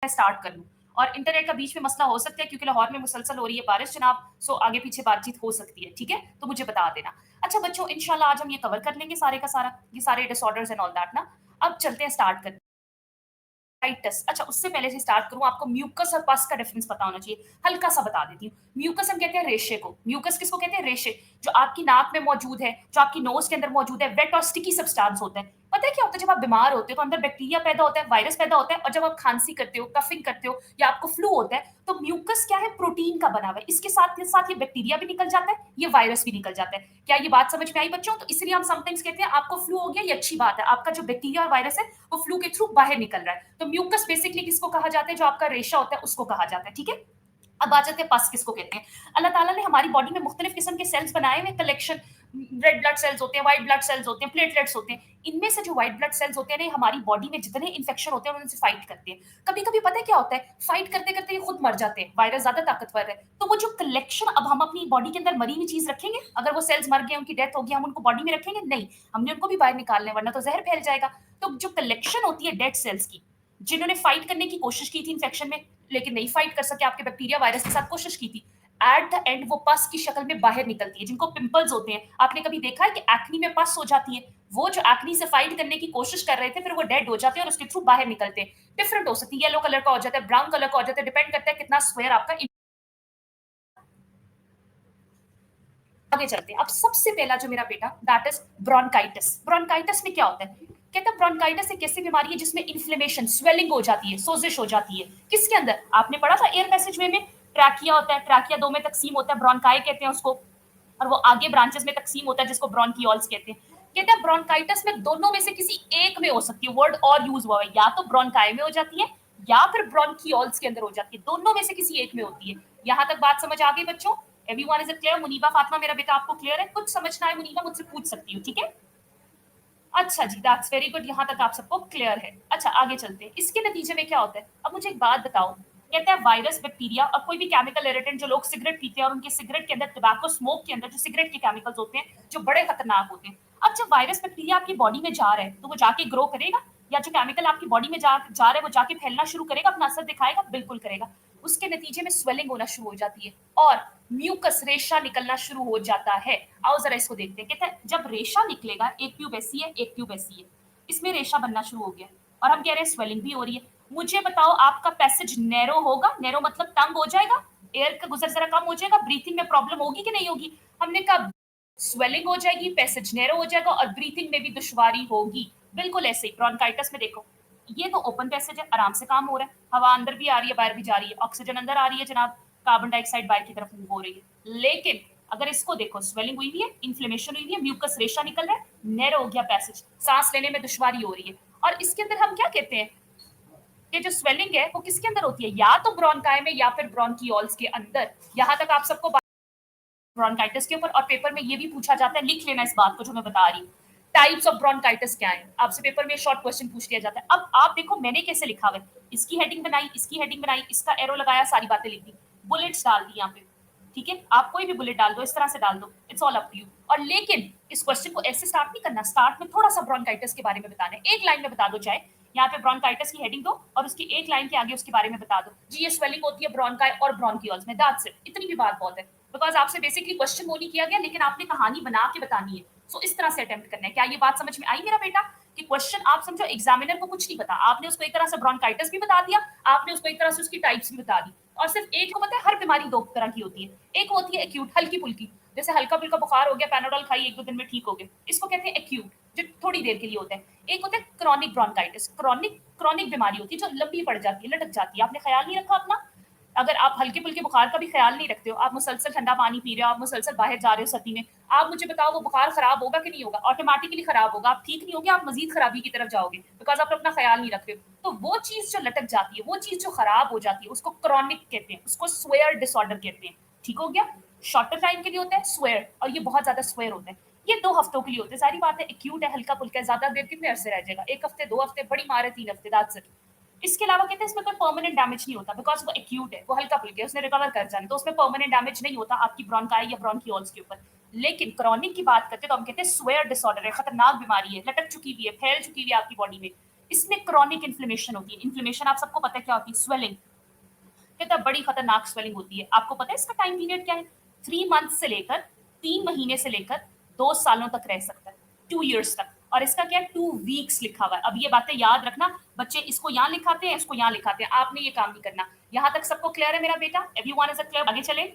मैं स्टार्ट कर लूँ। और इंटरनेट का बीच में मसला हो सकता है क्योंकि लाहौर में मुसलसल हो रही है बारिश जनाब, सो आगे पीछे बातचीत हो सकती है, ठीक है? तो मुझे बता देना। अच्छा बच्चों, इंशाल्लाह आज हम ये कवर कर लेंगे सारे का सारा, ये सारे डिसऑर्डर्स एंड ऑल दैट ना। अब चलते हैं स्टार्ट करते ब्रोंकाइटिस। अच्छा, उससे पहले से स्टार्ट करूँ, आपको म्यूकस और पस का डिफरेंस पता होना चाहिए। हल्का-सा बता देती हूँ। म्यूकस हम कहते हैं रेशे को। म्यूकस किसको कहते हैं? रेशे। जो आपकी नाक में मौजूद है, जो आपकी नोज़ के अंदर मौजूद है, वेट और स्टिकी सब्सटेंस होता है। पता है क्या होता है? जब आप बीमार होते हो तो अंदर बैक्टीरिया पैदा होता है, वायरस पैदा होता है और जब आप खांसी करते हो, कफिंग करते हो या आपको फ्लू होता है, तो म्यूकस क्या है? प्रोटीन का बना हुआ है। इसके साथ के साथ ये बैक्टीरिया भी निकल जाता है, ये वायरस भी निकल जाता है। क्या ये बात समझ में आई बच्चों? तो इसलिए हम समटाइम्स कहते हैं आपको फ्लू हो गया, ये अच्छी बात है। आपका जो बैक्टीरिया और वायरस है, वो फ्लू के थ्रू बाहर निकल रहा है। तो म्यूकस बेसिकली किसको कहा जाता है? जो आपका रेशा होता है, उसको कहा जाता है, ठीक है? अब आ जाते हैं पस किसको कहते हैं। अल्लाह ताला ने हमारी बॉडी में मुख्तलिफ किस्म के सेल्स बनाए हुए, कलेक्शन। रेड ब्लड सेल्स होते हैं, व्हाइट ब्लड सेल्स होते हैं, प्लेटलेट्स होते हैं। इनमें से जो व्हाइट ब्लड सेल्स होते हैं ना, हमारी बॉडी में जितने इन्फेक्शन होते हैं उनसे फाइट करते हैं। कभी कभी पता है क्या होता है, फाइट करते करते ये खुद मर जाते हैं, वायरस ज्यादा ताकतवर है। तो वो जो कलेक्शन, अब हम अपनी बॉडी के अंदर मरी हुई चीज रखेंगे? अगर वो सेल्स मर गए, उनकी डेथ होगी, हम उनको बॉडी में रखेंगे? नहीं, हमने उनको भी बाहर निकालने, वरना तो जहर फैल जाएगा। तो जो कलेक्शन होती है डेड सेल्स की, जिन्होंने फाइट करने की कोशिश की थी इन्फेक्शन में, लेकिन नहीं फाइट कर सके, आपके बैक्टीरिया वायरस के साथ कोशिश की थी, एट द एंड वो पस की शक्ल में बाहर निकलती है। जिनको पिंपल्स होते हैं, आपने कभी देखा है कि एक्नी में पस हो जाती है? वो जो एक्नी से फाइट करने की कोशिश कर रहे थे, फिर वो डेड हो जाते हैं और उसके थ्रू बाहर निकलते हैं। डिफरेंट हो सकती है, येलो कलर का हो जाता है, ब्राउन कलर का हो जाता है, डिपेंड करता है कितना स्क्वायर आपका। आगे चलते हैं। अब सबसे पहला जो मेरा बेटा, दैट इज ब्रोंकाइटिस। ब्रोंकाइटिस में क्या होता है? कहते हैं ब्रोंकाइटिस एक ऐसी बीमारी है जिसमें इन्फ्लेमेशन, स्वेलिंग हो जाती है, सोजिश हो जाती है। किसके अंदर? आपने पढ़ा था एयर पैसेज वे में, ट्रैकिया होता है, ट्रैकिया दो में तकसीम होता है, ब्रोंकाई कहते हैं उसको, और वो आगे ब्रांचेस में तकसीम होता है जिसको ब्रोंकियोल्स कहते हैं। कहते हैं ब्रोंकाइटिस में दोनों में से किसी एक में हो सकती है, वर्ड और यूज हुआ है, या तो ब्रोंकाई में हो जाती है या फिर ब्रोंकियोल्स के अंदर हो जाती है, दोनों में से किसी एक में होती है। यहां तक बात समझ आ गई बच्चों? Everyone is it clear? Muniba Fatima, मेरा बेटा आपको क्लियर है? कुछ समझना है मुनीबा, मुझसे पूछ सकती हो, ठीक है? अच्छा जी, दैट्स वेरी गुड, यहाँ तक आप सबको क्लियर है। अच्छा आगे चलते हैं, इसके नतीजे में क्या होता है? अब मुझे एक बात बताओ, कहते हैं वायरस, बैक्टीरिया और कोई भी केमिकल इरिटेंट, जो लोग सिगरेट पीते हैं और उनके सिगरेट के अंदर, टोबैको स्मोक के अंदर जो सिगरेट के केमिकल्स होते हैं, जो बड़े खतरनाक होते हैं। अब जब वायरस बैक्टीरिया आपकी बॉडी में जा रहा है, तो वो जाके ग्रो करेगा, या जो केमिकल आपकी बॉडी में जा रहा है वो जाके फैलना शुरू करेगा, अपना असर दिखाएगा? बिल्कुल करेगा। उसके नतीजे में स्वेलिंग होना शुरू हो जाती है और म्यूकस, रेशा निकलना शुरू हो जाता है। आओ जरा इसको देखते हैं। कहते हैं जब रेशा निकलेगा, एक ट्यूब ऐसी है, एक ट्यूब ऐसी है, इसमें रेशा बनना शुरू हो गया और हम कह रहे हैं स्वेलिंग भी हो रही है। मुझे बताओ, आपका पैसेज नैरो होगा? नैरो मतलब तंग हो जाएगा, एयर का गुजर जरा कम हो जाएगा, ब्रीथिंग में प्रॉब्लम होगी कि नहीं होगी? हमने कहा स्वेलिंग हो जाएगी, पैसेज नैरो हो जाएगा और ब्रीथिंग में भी दुश्वारी होगी। बिल्कुल ऐसे ही ब्रोंकाइटिस में देखो, ये तो ओपन पैसेज है, आराम से काम हो रहा है, हवा अंदर भी आ रही है, बाहर भी जा रही है, ऑक्सीजन अंदर आ रही है जनाब, कार्बन डाइऑक्साइड बाहर की तरफ मूव हो रही है। लेकिन अगर इसको देखो, स्वेलिंग हुई हुई है, इन्फ्लेमेशन हुई हुई है, म्यूकस, रेशा निकल रहा है, नैरो हो गया पैसेज, सांस लेने में दुश्वारी हो रही है। और इसके अंदर हम क्या कहते हैं, ये जो स्वेलिंग है वो किसके अंदर होती है? या तो ब्रोंकाई में या फिर ब्रोंकियोल्स के अंदर। यहां तक आप सबको ब्रोंकाइटिस के ऊपर, और पेपर में ये भी पूछा जाता है, लिख लेना इस बात को जो मैं बता रही हूँ। टाइप्स ऑफ ब्रोंकाइटिस क्या है, आपसे पेपर में शॉर्ट क्वेश्चन पूछ लिया जाता है। अब आप देखो मैंने कैसे लिखा हुआ है, इसकी हेडिंग बनाई, इसकी हेडिंग बनाई, इसका एरो लगाया, सारी बातें लिख दी, बुलेट्स डाल दी यहाँ पे, ठीक है? आप कोई भी बुलेट डाल दो, इस तरह से डाल दो, it's all up to you. और लेकिन इस क्वेश्चन को ऐसे स्टार्ट नहीं करना, स्टार्ट में थोड़ा सा ब्रोंकाइटिस के बारे में बताना है, एक लाइन में बता दो, चाहे यहाँ पे ब्रोंकाइटिस की हेडिंग दो और उसकी एक लाइन के आगे उसके बारे में बता दो, जी ये स्वेलिंग होती है ब्रोंकाई और ब्रोंकियोल्स में, दैट्स इट। इतनी भी बात बहुत है, बिकॉज आपसे बेसिकली क्वेश्चन वो नहीं किया गया, लेकिन आपने कहानी बना के बतानी है। सो इस तरह से अटेम्प्ट करना है। क्या ये बात समझ में आई मेरा बेटा? कि क्वेश्चन आप समझो, एग्जामिनर को कुछ नहीं पता, आपने उसको एक तरह से ब्रोंकाइटिस भी बता दिया, आपने उसको एक तरह से उसकी टाइप्स भी बता दी, और सिर्फ एक को पता है, हर बीमारी दो तरह की होती है। एक होती है एक्यूट, हल्की फुल्की, जैसे हल्का फुल्का बुखार हो गया, पैनाडोल खाई, एक दो दिन में ठीक हो गए, इसको कहते हैं एक्यूट, जो थोड़ी देर के लिए होता है। एक होता है क्रॉनिक ब्रोंकाइटिस, क्रॉनिक क्रॉनिक बीमारी होती है जो लंबी पड़ जाती है, लटक जाती है। आपने ख्याल नहीं रखा अपना, अगर आप हल्के फुल्के बुखार का भी ख्याल नहीं रखते हो, आप मुसलसल ठंडा पानी पी रहे हो, आप मुसलसल बाहर जा रहे हो सर्दी में, आप मुझे बताओ वो बुखार खराब होगा कि नहीं होगा? ऑटोमेटिकली खराब होगा, आप ठीक नहीं होगे, आप मजीद खराबी की तरफ जाओगे, बिकॉज आप अपना ख्याल नहीं रख रहे हो। तो वो चीज जो लटक जाती है, वो चीज जो खराब हो जाती है, उसको क्रॉनिक कहते हैं, उसको स्वेयर डिसऑर्डर कहते हैं। ठीक हो गया? शॉर्टर टाइम के लिए होता है स्वेयर, और ये बहुत ज्यादा स्वेयर होता है, ये 2 हफ्तों के लिए होते हैं। सारी बात है, एक्यूट है, हल्का फुल्का है, ज्यादा देर कितने अरसे रह जाएगा? 1 हफ्ते, 2 हफ्ते, बड़ी मार है 3 हफ्ते, दैट्स इट। इसके अलावा कहते हैं इसमें कोई परमानेंट डैमेज नहीं होता, बिकॉज वो एक्यूट है, वो हल्का फुल्का है, उसने रिकवर कर जाना, तो उसमें परमानेंट डैमेज नहीं होता आपकी ब्रोंकाई या ब्रोंकियोल्स के ऊपर। लेकिन क्रॉनिक की बात करते हैं तो हम कहते हैं स्वेयर डिसऑर्डर है, खतरनाक बीमारी है, लटक चुकी हुई है, फैल चुकी हुई है आपकी बॉडी में। इसमें क्रॉनिक इन्फ्लेमेशन होती है। इन्फ्लेमेशन आप सबको पता है क्या होती है? स्वेलिंग। कहता बड़ी खतरनाक स्वेलिंग होती है। आपको पता है इसका टाइम पीरियड क्या है? 3 मंथ से लेकर 3 महीने से लेकर 2 सालों तक रह सकता है, 2 इयर्स तक। और इसका क्या है? 2 वीक्स लिखा हुआ है। अब ये बातें याद रखना, बच्चे इसको यहाँ लिखाते हैं, इसको यहाँ लिखाते हैं, आपने ये काम नहीं करना। यहाँ तक सबको क्लियर है मेरा बेटा? Everyone is clear? आगे चले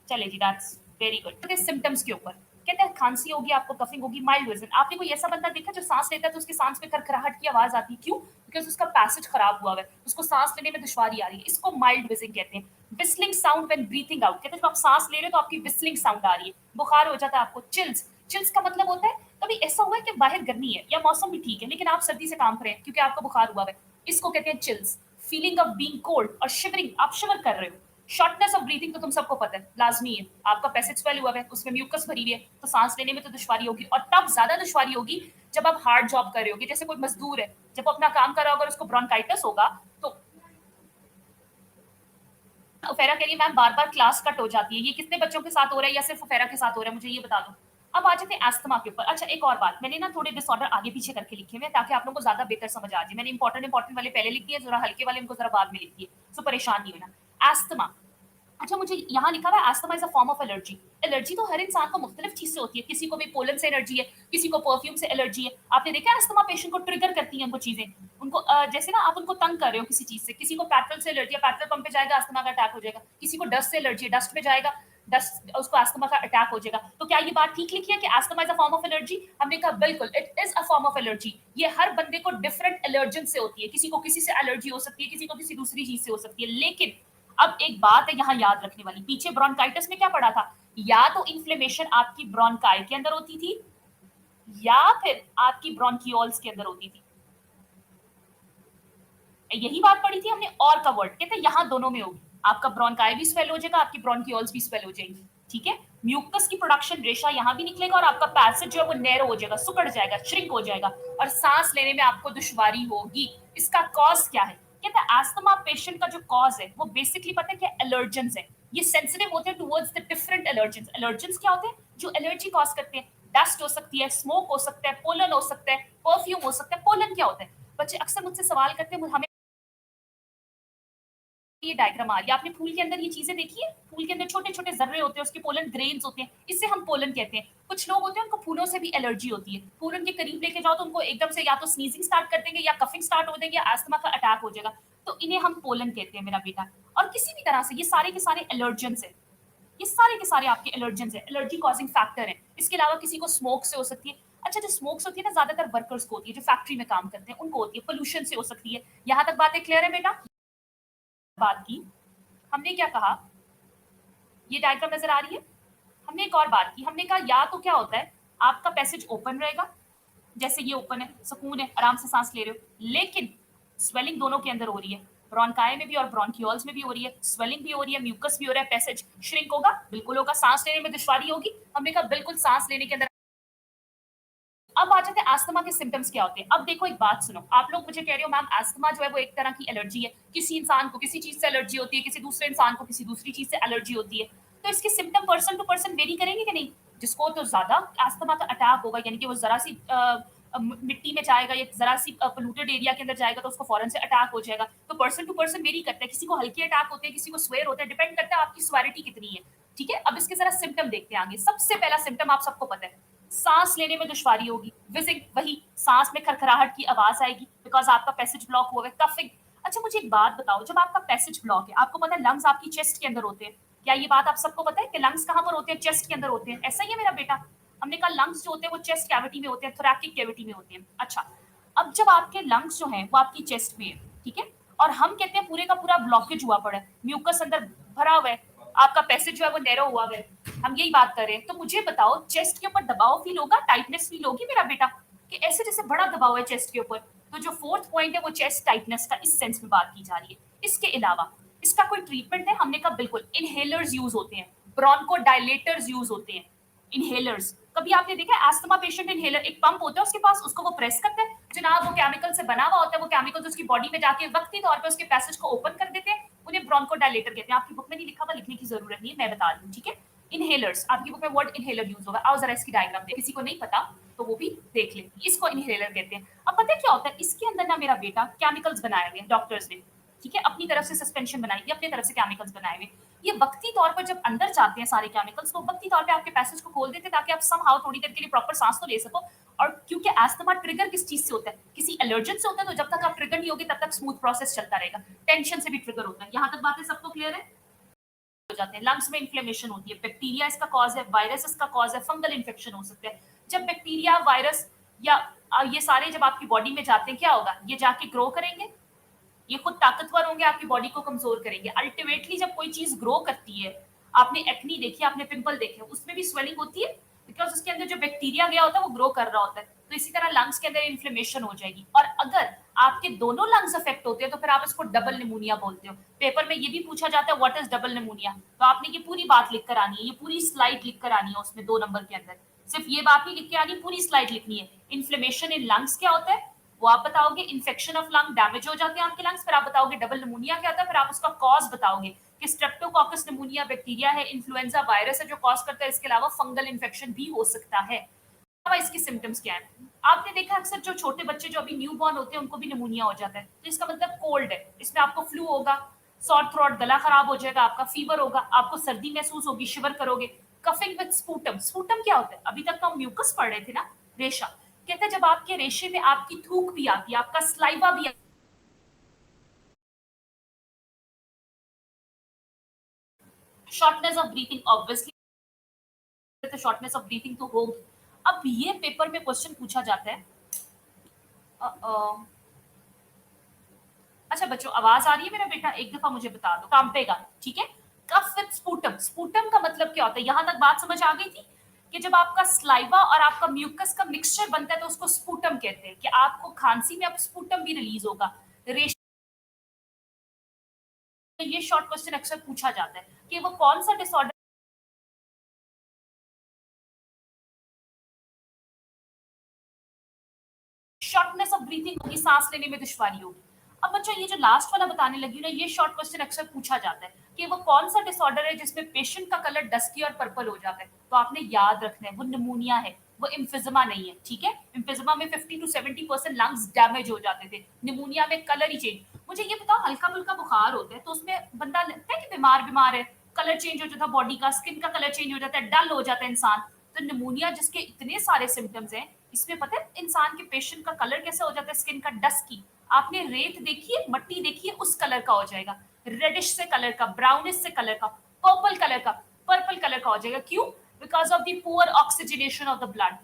चले जी, दैट्स वेरी गुड। सिम्टम्स के ऊपर कहते हैं खांसी होगी, आपको कफिंग होगी, माइल्ड विजन। आपने कोई ऐसा बंदा देखा जो सांस लेता है तो उसकी सांस में खरखराहट की आवाज आती है? क्यों? बिकॉज उसका पैसेज खराब हुआ है, उसको सांस लेने में दुश्वारी आ रही है। इसको माइल्ड विजिंग कहते हैं। Whistling sound when breathing out, कहते हैं जब आप सांस ले रहे हो तो आपकी विस्लिंग साउंड आ रही है। बुखार हो जाता है आपको। चिल्स, चिल्स का मतलब होता है कभी ऐसा हुआ है कि बाहर गर्मी है या मौसम भी ठीक है लेकिन आप सर्दी से काम कर रहे हैं क्योंकि आपको बुखार हुआ है, इसको कहते हैं chills. Feeling of being cold और शिवरिंग, आप शिवर कर रहे हो। शॉर्टनेस ऑफ ब्रीथिंग तो तुम सबको पता है, लाजमी है। आपका पैसेज स्वेल हुआ है, उसमें म्यूकस भरी हुई है, तो सांस लेने में तो दुश्वारी होगी। और तब ज्यादा दुश्वारी होगी जब आप हार्ड जॉब कर रहे होगे। जैसे कोई मजदूर है, जब वो अपना काम कर रहा होगा और उसको ब्रोंकाइटिस होगा तो फेरा कह रही है मैम बार बार क्लास कट हो जाती है। ये कितने बच्चों के साथ हो रहा है या सिर्फ फेरा के साथ हो रहा है, मुझे ये बता दो। अब आ जाते हैं एस्थमा के ऊपर। अच्छा, एक और बात, मैंने ना थोड़े डिसऑर्डर आगे पीछे करके लिखे हुए ताकि आप लोगों को ज्यादा बेहतर समझ आ जाए। मैंने इंपॉर्टेंट वाले पहले लिख दिए, जरा हल्के वाले उनको जरा बाद में लिख दिए, सो परेशान नहीं होना। एस्थमा, अच्छा मुझे यहाँ लिखा हुआ है asthma is a form of allergy. Allergy तो हर इंसान को मुख्तलिफ चीज से होती है। किसी को भी पोलन से एलर्जी है, किसी को परफ्यूम से एलर्जी है। आपने देखा है एस्थमा पेशेंट को ट्रिगर करती हैं वो चीजें, उनको जैसे ना आप उनको तंग कर रहे हो किसी चीज से। किसी को पेट्रोल से एलर्जी है, पेट्रोल पंप पे जाएगा अस्थमा का अटैक हो जाएगा। किसी को डस्ट से एलर्जी है, डस्ट में जाएगा, डस्ट उसको अस्थमा का अटैक हो जाएगा। तो क्या ये बात ठीक लिखी है कि asthma is a form of allergy? हमने कहा बिल्कुल, it is a form of allergy. ये हर बंदे को डिफरेंट एलर्जन से होती है। किसी को किसी से एलर्जी हो सकती है, किसी को किसी दूसरी चीज से हो सकती है। लेकिन अब एक बात है यहाँ याद रखने वाली, पीछे ब्रोंकाइटिस में क्या पढ़ा था? या तो इन्फ्लेमेशन आपकी ब्रोंकाई के अंदर होती थी या फिर आपकी ब्रोंकियोल्स के अंदर होती थी। यही बात पढ़ी थी हमने। और का वर्ड कहते हैं यहाँ दोनों में होगी। आपका ब्रोंकाई भी स्वेल हो जाएगा, आपकी ब्रोंकियोल्स भी स्वेल हो जाएगी। ठीक है, म्यूकस की प्रोडक्शन रेशा यहाँ भी निकलेगा और आपका पैसेज जो है वो नैरो हो जाएगा, सुकड़ जाएगा, श्रिंक हो जाएगा और सांस लेने में आपको दुश्वारी होगी। इसका कॉज क्या है? कहते हैं एस्थमा पेशेंट का जो कॉज है वो बेसिकली पता है क्या? एलर्जेंस है। ये सेंसिटिव होते हैं towards the different allergens. Allergens क्या होते हैं? जो एलर्जी कॉज करते हैं। डस्ट हो सकती है, स्मोक हो सकता है, पोलन हो सकता है, परफ्यूम हो सकता है। पोलन क्या होता है? बच्चे अक्सर मुझसे सवाल करते हैं, हमें ये डायग्राम आ रही है, आपने फूल के अंदर ये चीजें देखी है? फूल के अंदर छोटे छोटे जर्रे होते हैं, उसके पोलन ग्रेन्स होते हैं, इससे हम पोलन कहते हैं। कुछ लोग होते हैं उनको फूलों से भी एलर्जी होती है। फूल उनके करीब लेके जाओ तो उनको एकदम से या तो स्नीजिंग स्टार्ट कर देंगे या कफिंग स्टार्ट हो देंगे या अस्थमा का अटैक हो जाएगा। तो इन्हें हम पोलन कहते हैं मेरा बेटा। और किसी भी तरह से ये सारे के सारे एलर्जेंस है, ये सारे के सारे आपके एलर्जेंस है, एलर्जी कॉजिंग फैक्टर है। इसके अलावा किसी को स्मोक से हो सकती है। अच्छा, जो स्मोक्स होती है ना ज्यादातर वर्कर्स को होती है, जो फैक्ट्री में काम करते हैं उनको होती है। पोल्यूशन से हो सकती है। यहाँ तक बातें क्लियर है बेटा? बात की हमने क्या कहा, ये डायग्राम नजर आ रही है? हमने एक और बात की, हमने कहा या तो क्या होता है आपका पैसेज ओपन रहेगा, जैसे ये ओपन है, सुकून है, आराम से सांस ले रहे हो, लेकिन स्वेलिंग दोनों के अंदर हो रही है। ब्रोंकाई में भी और ब्रोंकियोल्स में भी हो रही है। स्वेलिंग भी हो रही है, म्यूकस भी हो रहा है, पैसेज श्रिंक होगा, बिल्कुल होगा। सांस लेने में दुश्वारी होगी, हमने कहा बिल्कुल सांस लेने के अंदर। अब आ जाते हैं अस्थमा के सिम्टम्स क्या होते हैं। अब देखो एक बात सुनो, आप लोग मुझे कह रहे हो मैम अस्थमा जो है वो एक तरह की एलर्जी है, किसी इंसान को किसी चीज से एलर्जी होती है, किसी दूसरे इंसान को किसी दूसरी चीज से एलर्जी होती है। तो इसके symptom person to person vary करेंगे कि नहीं? जिसको तो ज्यादा अस्थमा का अटैक होगा, यानी कि वो जरा सी मिट्टी में जाएगा या जरा सी पोल्यूटेड एरिया के अंदर जाएगा तो उसको फौरन से अटैक हो जाएगा। तो पर्सन टू पर्सन वेरी करता है, किसी को हल्के अटैक होते हैं, किसी को स्वेयर होता है, डिपेंड करता है आपकी स्वेरिटी कितनी है। ठीक है, अब इसके जरा सिम्टम देखते हैं आगे। सबसे पहला सिम्टम आप सबको पता है, सांस लेने में दुश्वारी होगी, विजिंग, वही सांस में खरखराहट की आवाज आएगी बिकॉज आपका पैसेज ब्लॉक हुआ है, कफिंग। अच्छा मुझे एक बात बताओ, जब आपका पैसेज ब्लॉक है, आपको पता है लंग्स आपकी चेस्ट के अंदर होते हैं, क्या ये बात आप सबको पता है कि लंग्स कहाँ पर होते हैं? चेस्ट के अंदर होते हैं। ऐसा ही है मेरा बेटा? हमने कहा लंग्स जो होते हैं वो चेस्ट कैविटी में होते हैं, थोरैकिक कैविटी में होते हैं। अच्छा, अब जब आपके लंग्स जो हैं वो आपकी चेस्ट में है, ठीक है, और हम कहते हैं पूरे का पूरा ब्लॉकेज हुआ पड़ा है, म्यूकस अंदर भरा हुआ है, आपका पैसेज जो है वो नैरो हुआ है, हम यही बात कर रहे हैं। तो मुझे बताओ चेस्ट के ऊपर दबाव फील होगा, टाइटनेस फील होगी मेरा बेटा? कि ऐसे जैसे बड़ा दबाव है चेस्ट के ऊपर। तो जो फोर्थ पॉइंट है वो चेस्ट टाइटनेस का, इस सेंस में बात की जा रही है। इसके अलावा इसका कोई ट्रीटमेंट है? हमने कहा बिल्कुल, इनहेलर्स यूज होते हैं, ब्रोंको डायलेटर्स यूज होते हैं, इनहेलर्स। कभी आपने देखा है एस्थमा पेशेंट इनहेलर, एक पंप होता है उसके पास, उसको वो प्रेस करते हैं जनाब, वो केमिकल से बना हुआ होता है, वो केमिकल उसकी बॉडी में जाके वक्ती तौर पे उसके पैसेज को ओपन कर देते हैं, उन्हें ब्रोंको डायलेटर कहते हैं। आपकी बुक में नहीं लिखा हुआ, लिखने की जरूरत नहीं है, मैं बता रही हूँ। ठीक है, इनहेलर्स, आपकी बुक में वर्ड इनहेलर यूज होगा। आओ जरा इसकी डायग्राम दे, किसी को नहीं पता तो वो भी देख लें। इसको इनहेलर कहते हैं। अब पता है क्या होता है, इसके अंदर ना मेरा बेटा केमिकल्स बनाए हुए हैं डॉक्टर्स ने, ठीक है, अपनी तरफ से सस्पेंशन बनाई है, अपनी तरफ से केमिकल्स बनाए हुए। ये वक्ती तौर पर जब अंदर जाते हैं सारे केमिकल्स, तो वक्ती तौर पे आपके पैसेज को खोल देते हैं ताकि आप समहाउ थोड़ी देर के लिए प्रॉपर सांस तो ले सको। और क्योंकि अस्थमा ट्रिगर किस चीज से होता है, किसी एलर्जन से होता है, तो जब तक आप ट्रिगर नहीं होगे तब तक स्मूथ प्रोसेस चलता रहेगा। टेंशन से भी ट्रिगर होता है। यहाँ तक बातें सबको क्लियर है? हो जाते हैं, लंग्स में इन्फ्लेमेशन होती है, बैक्टीरिया इसका कॉज है, वायरस इसका कॉज है, फंगल इन्फेक्शन हो सकता है। जब बैक्टीरिया, वायरस या ये सारे जब आपकी बॉडी में जाते हैं, क्या होगा, ये जाके ग्रो करेंगे, ये खुद ताकतवर होंगे, आपकी बॉडी को कमजोर करेंगे। अल्टीमेटली जब कोई चीज ग्रो करती है, आपने एक्नी देखी, आपने पिंपल देखे, उसमें भी स्वेलिंग होती है, बिकॉज उसके अंदर जो बैक्टीरिया गया होता है वो ग्रो कर रहा होता है। तो इसी तरह लंग्स के अंदर इन्फ्लेमेशन हो जाएगी। और अगर आपके दोनों लंग्स अफेक्ट होते हैं तो फिर आप इसको डबल निमोनिया बोलते हो। पेपर में ये भी पूछा जाता है व्हाट इज डबल निमोनिया, तो आपने ये पूरी बात लिख कर आनी है, ये पूरी स्लाइड लिख कर आनी है उसमें 2 नंबर के अंदर। सिर्फ ये बात नहीं लिख के आनी, पूरी स्लाइड लिखनी है। इन्फ्लेमेशन इन लंग्स क्या होता है वो आप बताओगे, इन्फेक्शन ऑफ लंग, डैमेज हो जाते हैं आपके लंग्स, फिर आप बताओगे डबल निमोनिया क्या होता है, फिर आप उसका कॉज बताओगे कि स्ट्रेप्टोकोकस निमोनिया बैक्टीरिया है, इन्फ्लुएंजा वायरस है जो कॉज करता है, इसके अलावा फंगल इन्फेक्शन भी हो सकता है। इसके सिम्टम्स क्या है? आपने देखा अक्सर जो छोटे बच्चे जो अभी न्यू बॉर्न होते हैं उनको भी निमोनिया हो जाता है, तो इसका मतलब कोल्ड है। इसमें आपको फ्लू होगा, सॉर थ्रोट, गला खराब हो जाएगा आपका, फीवर होगा, आपको सर्दी महसूस होगी, शिवर करोगे। कफिंग विद स्पूटम, स्पूटम क्या होता है? अभी तक तो हम म्यूकस पढ़ रहे थे ना, रेशा। कहते हैं जब आपके रेशे में आपकी थूक भी आती है, आपका स्लाइवा भी, shortness of breathing, obviously shortness of breathing तो होगी। अब ये पेपर में क्वेश्चन पूछा जाता है, अच्छा बच्चों आवाज आ रही है मेरा बेटा? एक दफा मुझे बता दो, कांपेगा, ठीक है। कफ विद स्पूटम, स्पूटम का मतलब क्या होता है? यहां तक बात समझ आ गई थी कि जब आपका स्लाइवा और आपका म्यूकस का मिक्सचर बनता है तो उसको स्पूटम कहते हैं, कि आपको खांसी में अब स्पूटम भी रिलीज होगा। ये शॉर्ट क्वेश्चन अक्सर पूछा जाता है कि वो कौन सा डिसऑर्डर, शॉर्टनेस ऑफ ब्रीथिंग होगी, सांस लेने में दुश्वारी होगी। अब बच्चों ये जो लास्ट वाला बताने लगी ना, ये शॉर्ट क्वेश्चन अक्सर पूछा जाता है कि वो कौन सा डिसऑर्डर है जिसमें पेशेंट का कलर डस्की और पर्पल हो जाता है। तो आपने याद रखना है वो निमोनिया है, वो इम्फिजिमा नहीं है, ठीक है। इम्फिजिमा में 50 to 70% लंग्स डैमेज हो जाते थे, निमोनिया में कलर ही चेंज। मुझे ये बताओ, हल्का फुल्का बुखार होता है तो उसमें बंदा लगता है कि बीमार बीमार है, कलर चेंज हो जाता है बॉडी का, स्किन का कलर चेंज हो जाता है, डल हो जाता है इंसान। तो निमोनिया जिसके इतने सारे सिम्टम्स हैं, इसमें पता है इंसान के पेशेंट का कलर कैसे हो जाता है, स्किन का डस्की। आपने रेत देखी है, मट्टी देखी है, उस कलर का हो जाएगा, रेडिश से कलर का, ब्राउनिश से कलर का, पर्पल कलर का, पर्पल कलर का हो जाएगा। क्यों? Because of the poor oxygenation of the blood.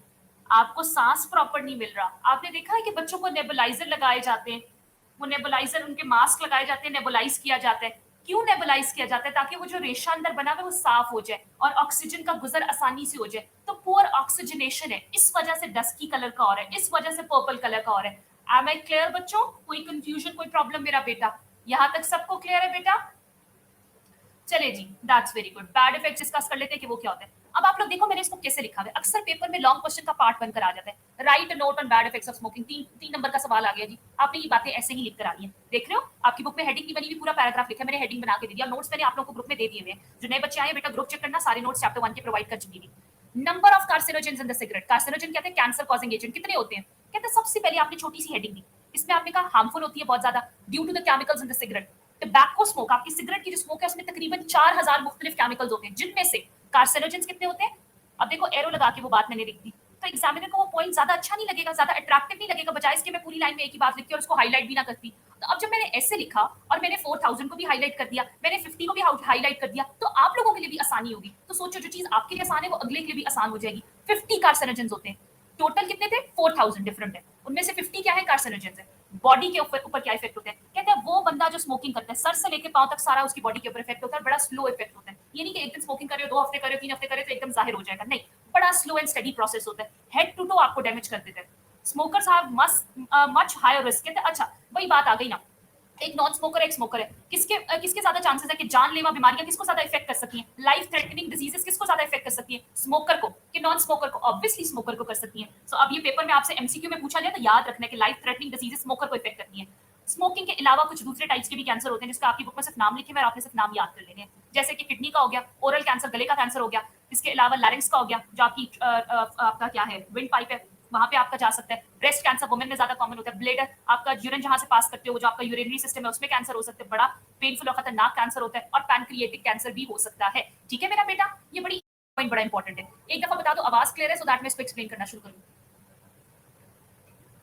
आपको सांस प्रॉपर नहीं मिल रहा। आपने देखा है कि बच्चों को नेबुलाइजर लगाए जाते हैं, वो नेबुलाइजर, उनके मास्क लगाए जाते हैं, नेबुलाइज किया जाता है। क्यों नेबुलाइज किया जाता है? ताकि वो जो रेशा अंदर बना हुआ है वो साफ हो जाए और ऑक्सीजन का गुजर आसानी से हो जाए। तो पुअर ऑक्सीजनेशन है, इस वजह से डस्की कलर का हो रहा है, इस वजह से पर्पल कलर का हो रहा है। एम आई क्लियर बच्चों? कोई कंफ्यूजन, कोई प्रॉब्लम मेरा बेटा? यहाँ तक सबको क्लियर है बेटा? चले जी, that's very good. Bad effects discuss कर लेते हैं कि वो क्या होता है। अब आप लोग देखो मैंने इसको कैसे लिखा है, अक्सर पेपर में लॉन्ग क्वेश्चन का पार्ट बनकर आ जाता है। Right note on bad effects of smoking, तीन नंबर का सवाल आ गया जी। आपने ये बातें ऐसे ही लिख कर आनी है। देख रहे हो आपकी बुक में हेडिंग नहीं बनी हुई, पूरा पैराग्राफ लिखा है मैंने, हेडिंग बना के दे दिया। नोट्स मैंने आप लोगों को ग्रुप में दे दिए हुए हैं। जो नए बच्चे आए बेटा ग्रुप चेक करना, सारे नोट्स चैप्टर 1 के प्रोवाइड कर चुकी थी। Number of carcinogens in the cigarette, carcinogen कहते हैं कैंसर कॉजिंग एजेंट, कितने होते हैं? कहते हैं सबसे पहले आपने छोटी सी हेडिंग दी, इसमें आपने कहा हार्मफुल होती है बहुत ज्यादा due to the chemicals in the cigarette. Tobacco smoke, आपकी सिगरेट की जो स्मोक है उसमें तकरीबन 4000 मुख्तलिफ केमिकल्स होते हैं, जिनमें से कार्सिनोजेंस कितने होते हैं? अब देखो एरो लगा के वो बात मैंने लिख दी, तो एग्जामिनर को वो पॉइंट ज्यादा अच्छा नहीं लगेगा, ज्यादा अट्रैक्टिव नहीं लगेगा, बजाय इसके मैं पूरी लाइन में एक ही बात लिखती और उसको हाईलाइट भी ना करती। तो अब जब मैंने ऐसे लिखा और मैंने 4000 को भी हाईलाइट कर दिया, मैंने 50 को भी हाईलाइट कर दिया, तो आप लोगों के लिए भी आसानी होगी। तो सोचो जो चीज आपके लिए आसान है वो अगले के लिए भी आसान हो जाएगी। 50 कार्सिनोजेंस होते हैं, टोटल कितने थे? 4000 डिफरेंट है, उनमें से 50 क्या है? कार्सिनोजेंस है। बॉडी के ऊपर क्या इफेक्ट होता है? कहते हैं वो बंदा जो स्मोकिंग करता है सर से लेके पांव तक सारा उसकी बॉडी के ऊपर इफेक्ट होता है, बड़ा स्लो इफेक्ट होता है। ये नहीं कि एक दिन स्मोकिंग करे, 2 हफ्ते करे, 3 हफ्ते करे तो एकदम जाहिर हो जाएगा, नहीं, बड़ा स्लो एंड स्टडी प्रोसेस होता है। हेड टू टो आपको डैमेज कर देता है। Smokers have much higher risk. कहते हैं अच्छा वही बात आ गई ना, एक नॉन स्मोकर एक स्मोकर है, किसके ज्यादा चांसेस है कि जानलेवा बीमारियां किसको ज्यादा इफेक्ट कर सकती हैं, लाइफ थ्रेटनिंग डिजीजेस किसको ज्यादा इफेक्ट कर सकती हैं? स्मोकर को कि नॉन स्मोकर को? ऑब्वियसली स्मोकर को कर सकती हैं। सो अब ये पेपर में आपसे एमसीक्यू में पूछा गया तो याद रखना है कि लाइफ थ्रेटनिंग डिजीजेस स्मोकर को इफेक्ट करती हैं। स्मोकिंग के अलावा कुछ दूसरे टाइप्स के भी कैंसर होते हैं जिसका आपकी बुक में सिर्फ नाम लिखे हुए और आपने सिर्फ नाम याद कर लेने हैं, जैसे कि किडनी का हो गया, ओरल कैंसर, गले का कैंसर हो गया, इसके अलावा लैरिंक्स का हो गया जो आपकी आपका क्या है, विंड पाइप है, वहां पे आपका जा सकता है। ब्रेस्ट कैंसर वुमेन में ज्यादा कॉमन होता है। ब्लेडर, आपका यूरिन जहां से पास करते हो, जो आपका यूरिनरी सिस्टम है, उसमें कैंसर हो सकता है, बड़ा पेनफुल और खतरनाक कैंसर होता है। और पैनक्रिएटिक कैंसर भी हो सकता है। ठीक है मेरा बेटा, ये बड़ी पॉइंट बड़ा इंपॉर्टेंट है। एक दफा बता दो, आवाज क्लियर है, सो दैट मैं इसको एक्सप्लेन करना शुरू करूँ।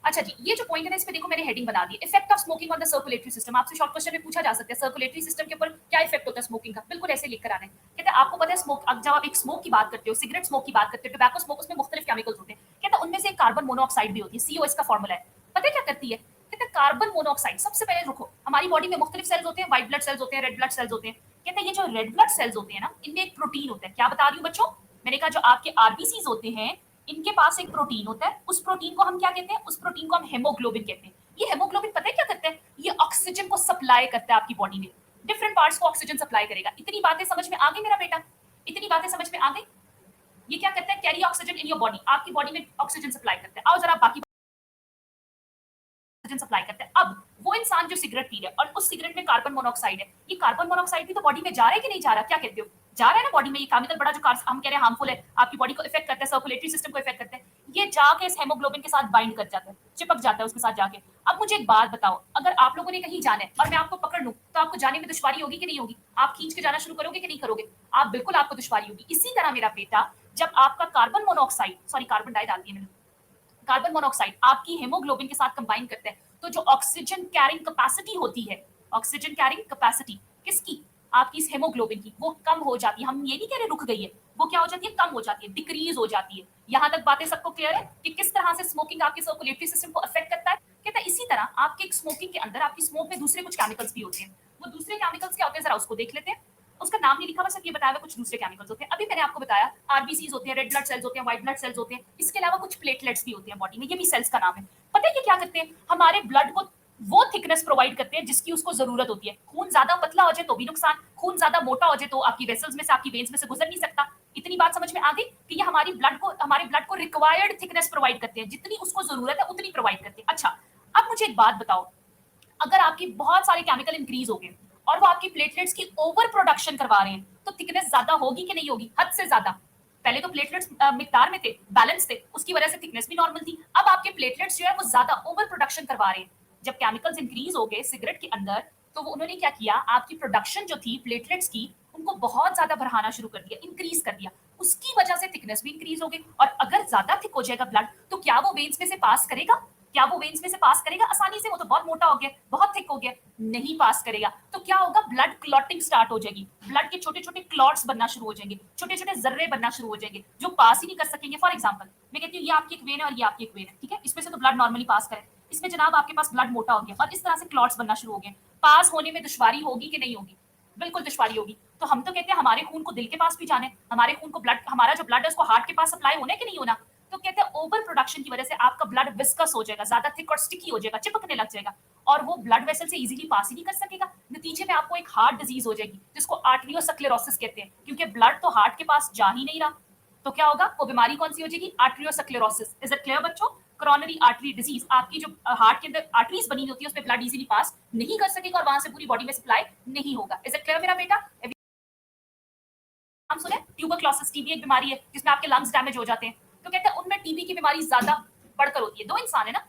अच्छा जी, ये जो पॉइंट है ना, इस पे देखो मैंने हेडिंग बना दी, effect of smoking on the circulatory system. आपसे शॉर्ट क्वेश्चन में पूछा जा सकता है सर्कुलेटरी सिस्टम के ऊपर क्या इफेक्ट होता है स्मोकिंग का, बिल्कुल ऐसे लिख कर आना है। कहते हैं आपको पता है स्मोक, अब जब आप एक स्मोक की बात करते हो, सिगरेट स्मोक की बात करते हो, टोबैको स्मोक, उसमें मुख्तलिफ केमिकल्स होते हैं। कहते हैं उनमें से कार्बन मोनोऑक्साइड भी होती है, सीओ इसका फॉर्मूला है। पता है क्या करती है? कहते हैं कार्बन मोनोऑक्साइड, सबसे पहले रुको, हमारी बॉडी में मुख्तलिफ सेल्स होते हैं, व्हाइट ब्लड सेल्स होते हैं, रेड ब्लड सेल्स होते हैं। कहते हैं ये जो रेड ब्लड सेल्स होते हैं ना, इनमें एक प्रोटीन होता है। क्या बता रही हूँ बच्चों? मैंने कहा जो आपके आरबीसीज होते हैं, इनके पास एक प्रोटीन होता है। उस प्रोटीन को हम क्या कहते हैं? उस प्रोटीन को हम हेमोग्लोबिन कहते हैं। ये हेमोग्लोबिन पता है क्या करता है? ये ऑक्सीजन को सप्लाई करता है आपकी बॉडी में, डिफरेंट पार्ट्स को ऑक्सीजन सप्लाई करेगा। इतनी बातें समझ में आ गई मेरा बेटा? इतनी बातें समझ में आ गई? ये क्या करता है? Carry oxygen in your body, आपकी बॉडी में ऑक्सीजन सप्लाई करता है। आओ जरा बाकी ऑक्सीजन सप्लाई करता है। अब वो इंसान जो सिगरेट पी रहा है और उस सिगरेट में कार्बन मोनोऑक्साइड है, ये कार्बन मोनोऑक्साइड भी तो बॉडी में जा रहा है कि नहीं जा रहा? क्या कहते हो? जा रहा है ना बॉडी में। ये केमिकल बड़ा जो हम कह रहे हैं हार्मफुल है, आपकी बॉडी को इफेक्ट करता है, सर्कुलेटरी सिस्टम को इफेक्ट करता है, ये जाके इस हेमोग्लोबिन के साथ बाइंड कर जाता है, चिपक जाता है उसके साथ जाके। अब मुझे एक बात बताओ, अगर आप लोगों ने कहीं जाना है और मैं आपको पकड़ लूं, तो आपको जाने में दुश्वारी होगी कि नहीं होगी? आप खींच के जाना शुरू करोगे कि नहीं करोगे? आप बिल्कुल, आपको दुश्वारी होगी। इसी तरह मेरा बेटा, जब आपका कार्बन मोनोऑक्साइड, सॉरी कार्बन डाई डाल दिया मैंने, कार्बन मोनोऑक्साइड आपकी हेमोग्लोबिन के साथ कंबाइन करते हैं, तो जो ऑक्सीजन कैरिंग कैपेसिटी होती है, ऑक्सीजन कैरिंग कैपेसिटी किसकी? आपकी इस हेमोग्लोबिन की, वो कम हो जाती है। हम ये नहीं कह रहे रुक गई है, वो क्या हो जाती है? कम हो जाती है, डिक्रीज हो जाती है। यहां तक बातें सबको क्लियर है कि किस तरह से स्मोकिंग आपके सर्कुलेटरी सिस्टम को अफेक्ट करता है? कहता है इसी तरह आपके स्मोकिंग के अंदर, आपकी स्मोक में दूसरे कुछ केमिकल्स भी होते हैं। वो दूसरे केमिकल्स क्या होते हैं, जरा उसको देख लेते हैं। उसका नाम नहीं लिखा, बस ये बताया हुआ कुछ दूसरे केमिकल्स होते हैं। अभी मैंने आपको बताया आरबीसीज होते हैं, रेड ब्लड सेल्स होते हैं, व्हाइट ब्लड सेल्स होते हैं, इसके अलावा कुछ प्लेटलेट्स भी होते हैं बॉडी में, ये भी सेल्स का नाम है। पता है ये क्या करते हैं? हमारे ब्लड को वो थिकनेस प्रोवाइड करते हैं जिसकी उसको जरूरत होती है। खून ज्यादा पतला हो जाए तो भी नुकसान, खून ज्यादा मोटा हो जाए तो आपकी वेसल्स में से, आपकी वेन्स में से गुजर नहीं सकता। इतनी बात समझ में आ गई कि ये हमारे ब्लड को रिक्वायर्ड थिकनेस प्रोवाइड करते हैं, जितनी उसको जरूरत है उतनी प्रोवाइड करते हैं। अच्छा, अब मुझे एक बात बताओ, अगर आपकी बहुत सारे केमिकल इंक्रीज हो गए और वो आपकी प्लेटलेट्स की ओवर प्रोडक्शन करवा रहे हैं, तो थिकनेस ज्यादा होगी कि नहीं होगी? हद से ज्यादा। पहले तो प्लेटलेट्स मिकदार में थे, बैलेंस थे, उसकी वजह से थिकनेस भी नॉर्मल थी। अब आपके प्लेटलेट्स जो है वो ज्यादा ओवर प्रोडक्शन करवा रहे हैं। जब केमिकल्स इंक्रीज हो गए सिगरेट के अंदर, तो वो उन्होंने क्या किया, आपकी प्रोडक्शन जो थी प्लेटलेट्स की, उनको बहुत ज्यादा बढ़ाना शुरू कर दिया, इंक्रीज कर दिया। उसकी वजह से थिकनेस भी इंक्रीज हो गई। और अगर ज्यादा थिक हो जाएगा ब्लड, तो क्या वो वेन्स में से पास करेगा? क्या वो वेन्स में से पास करेगा आसानी से? वो तो बहुत मोटा हो गया, बहुत थिक हो गया, नहीं पास करेगा। तो क्या होगा? ब्लड क्लॉटिंग स्टार्ट हो जाएगी, ब्लड के छोटे छोटे क्लॉट्स बनना शुरू हो जाएंगे, छोटे छोटे जर्रे बनना शुरू हो जाएंगे, जो पास ही नहीं कर सकेंगे। फॉर एग्जाम्पल मैं कहती हूँ ये आपकी एक वेन है और ये आपकी एक वेन है, ठीक है, इसमें से तो ब्लड नॉर्मली पास करे, इसमें जनाब आपके पास ब्लड मोटा हो गया और इस तरह से क्लॉट्स बनना शुरू हो गए। पास होने में दुश्वारी होगी कि नहीं होगी? बिल्कुल दुश्वारी होगी। तो हम तो कहते हैं हमारे खून को दिल के पास भी जाने, हमारे खून को ब्लड, हमारा जो ब्लड है उसको हार्ट के पास सप्लाई होना है कि नहीं होना? तो कहते हैं ओवर प्रोडक्शन की वजह से आपका ब्लड विस्कस हो जाएगा, ज्यादा थिक और स्टिकी हो जाएगा, चिपकने लग जाएगा, और वो ब्लड वेसल से इजीली पास ही नहीं कर सकेगा। नतीजे में आपको एक हार्ट डिजीज हो जाएगी जिसको आर्टरियोस्क्लेरोसिस कहते हैं, क्योंकि ब्लड तो हार्ट के पास जा ही नहीं रहा। तो क्या होगा? वो बीमारी कौन सी हो जाएगी? आर्टरियोस्क्लेरोसिस। इज इट क्लियर बच्चों? करोनरी आर्टरी डिजीज, आपकी जो हार्ट के अंदर आर्टरीज बनी होती है उसमें ब्लड इजीली पास नहीं कर सकेगा और वहां से पूरी बॉडी में सप्लाई नहीं होगा। इज इट क्लियर मेरा बेटा? हम सुने ट्यूबरक्लोसिस, टीबी एक बीमारी है जिसमें आपके लंग्स डैमेज हो जाते हैं। तो कहते हैं उनमें टीबी की बीमारी ज्यादा बढ़कर होती है। दो इंसान है ना,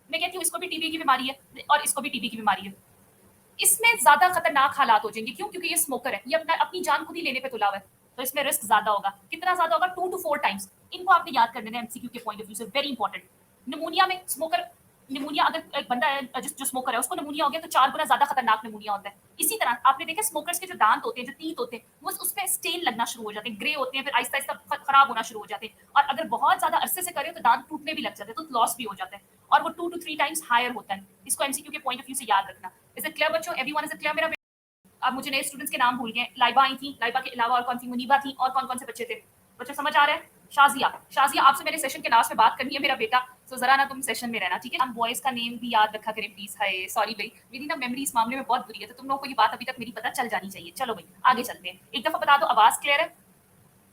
मैं कहती हूँ इसको भी टीबी की बीमारी है और इसको भी टीबी की बीमारी है। इसमें ज्यादा खतरनाक हालात हो जाएंगे। क्यों? क्योंकि ये स्मोकर है, ये अपनी जान खुद ही लेने पे तुला हुआ है, तो इसमें रिस्क ज्यादा होगा। कितना ज्यादा होगा? 2 to 4 टाइम्स। इनको आपने याद कर लेना एमसीक्यू के पॉइंट ऑफ व्यू से, वेरी इंपॉर्टेंट। निमोनिया में स्मोकर, निमोनिया अगर एक बंदा है जो स्मोकर है उसको निमोनिया हो गया तो 4 गुना ज्यादा खतरनाक निमोनिया होता है। इसी तरह आपने देखा स्मोकर्स के जो दांत होते हैं, जो टीथ होते हैं, वो उस पे स्टेन लगना शुरू हो जाते हैं, ग्रे होते हैं, फिर आहिस्ता आहिस्ता खराब होना शुरू हो जाते हैं। और अगर बहुत ज्यादा अरसे से करें तो दांत टूटने भी लग जाते हैं, तो लॉस भी हो जाता है, और वो 2 to 3 टाइम्स हायर होता है। इसको एमसीक्यू के पॉइंट ऑफ व्यू से याद रखना। इज इट क्लियर बच्चों? एवरीवन इज इट क्लियर मेरा? अब मुझे नए स्टूडेंट्स के नाम भूल गए। लाइबा आई थी, लाइबा के अलावा और कौन सी? मुनीबा थी, और कौन कौन से बच्चे थे? बच्चे समझ आ रहे हैं? शाजिया, शाजिया आपसे मेरे सेशन के लास्ट में बात करनी है मेरा बेटा, सो जरा ना तुम सेशन में रहना, ठीक है? हम बॉयज का नेम भी याद रखा करें प्लीज। हाय सॉरी भाई, मेरी ना मेमोरी इस मामले में बहुत बुरी है, तो तुम लोगों को ये बात अभी तक मेरी पता चल जानी चाहिए। चलो भाई आगे चलते हैं। एक दफा बता दो, आवाज क्लियर है?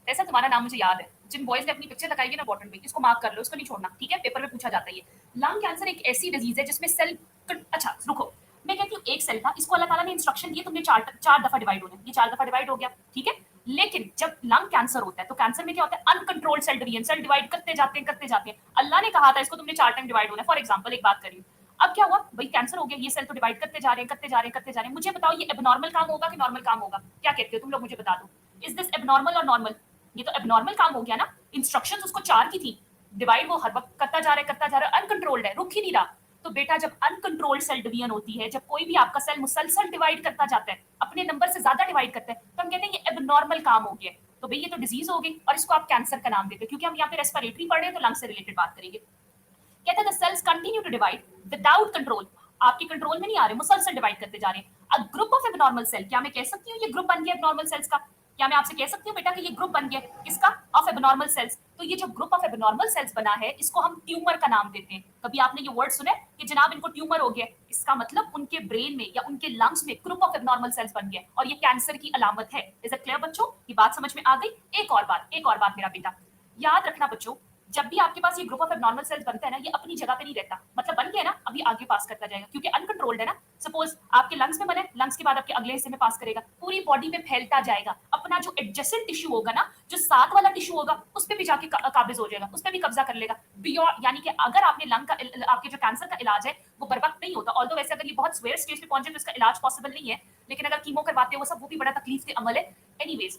ऐसा तुम्हारा नाम मुझे याद है, जिन बॉयज ने अपनी पिक्चर लगाई है ना बॉटम पे, इसको मार्क कर लो, इसको नहीं छोड़ना, ठीक है? पेपर में पूछा जाता है ये। लंग कैंसर एक ऐसी डिजीज है जिसमें सेल, अच्छा रुको, मैं कहती हूँ एक सेल था, इसको अल्लाह ताला ने इंस्ट्रक्शन दिए, तुमने चार दफा डिवाइड होना है, ये 4 दफा डिवाइड हो गया, ठीक है। लेकिन जब लंग कैंसर होता है तो कैंसर में क्या होता है, uncontrolled cell division, cell divide करते जाते हैं। अल्लाह ने कहा था इसको तुमने 4 टाइम डिवाइड होना है, फॉर एग्जांपल एक बात करिए। अब क्या हुआ भाई, कैंसर हो गया, ये सेल तो डिवाइड करते जा रहे हैं, करते जा रहे हैं। मुझे बताओ ये एबनॉर्मल काम होगा कि नॉर्मल काम होगा? क्या कहते हो तुम लोग, मुझे बता दो। इज दिस एबनॉर्मल और नॉर्मल? ये तो एबनॉर्मल काम हो गया ना। इंस्ट्रक्शंस उसको 4 की थी, डिवाइड वो हर वक्त करता जा रहा है, अनकंट्रोल्ड है, रुक ही नहीं रहा। तो बेटा जब अनकंट्रोल्ड सेल डिवीजन होती है, जब कोई भी आपका सेल मुसलसल डिवाइड करता जाता है, अपने नंबर से ज्यादा डिवाइड करता है, तो हम कहते हैं ये एबनॉर्मल काम हो गया। तो भाई ये तो डिजीज हो गई और इसको आप कैंसर का नाम देते हैं, क्योंकि हम यहाँ पे रेस्पिरेटरी पढ़ रहे हैं तो लंग से रिलेटेड बात करेंगे। कहते हैं the cells continue to divide without control, आपके कंट्रोल में नहीं आ रहे, मुसलसल डिवाइड करते जा रहे हैं। A group of abnormal cell, क्या मैं कह सकती हूँ ये ग्रुप बन गया एबनॉर्मल सेल्स का? क्या मैं आपसे कह सकती हूँ बेटा कि ये ग्रुप बन गया किसका, ऑफ एबनॉर्मल सेल्स? तो ये जो ग्रुप ऑफ एबनॉर्मल सेल्स बना है, इसको हम ट्यूमर का नाम देते हैं। कभी आपने ये वर्ड सुना है कि जनाब इनको ट्यूमर हो गया? इसका मतलब उनके ब्रेन में या उनके लंग्स में ग्रुप ऑफ एबनॉर्मल सेल्स बन गया और ये कैंसर की अलामत है। इज इट क्लियर बच्चों? ये बात समझ में आ गई? एक और बात मेरा बेटा याद रखना बच्चों, जब भी आपके पास ये ग्रुप ऑफ एबनॉर्मल सेल्स बनता है ना, ये अपनी जगह पे नहीं रहता, मतलब बन गया ना, अभी आगे पास करता जाएगा, क्योंकि अनकंट्रोल्ड है ना। सपोज आपके लंग्स में बने, लंग्स के बाद आपके अगले हिस्से में पास करेगा, पूरी बॉडी में फैलता जाएगा, अपना जो एडजेसेंट टिश्यू होगा ना, जो साथ वाला टिश्यू होगा, उस पर भी जाके काबिज हो जाएगा, उस पर भी कब्जा कर लेगा बियॉन्ड। यानी कि अगर आपने लंग का, आपके जो कैंसर का इलाज है वो बर वक्त नहीं होता, ऑल्दो वैसे अगर ये बहुत स्वेयर स्टेज पे पहुंचे तो इसका इलाज पॉसिबल नहीं है, लेकिन अगर कीमो करवाते हो वो सब, वो भी बड़ा तकलीफ के अमल है। एनीवेज,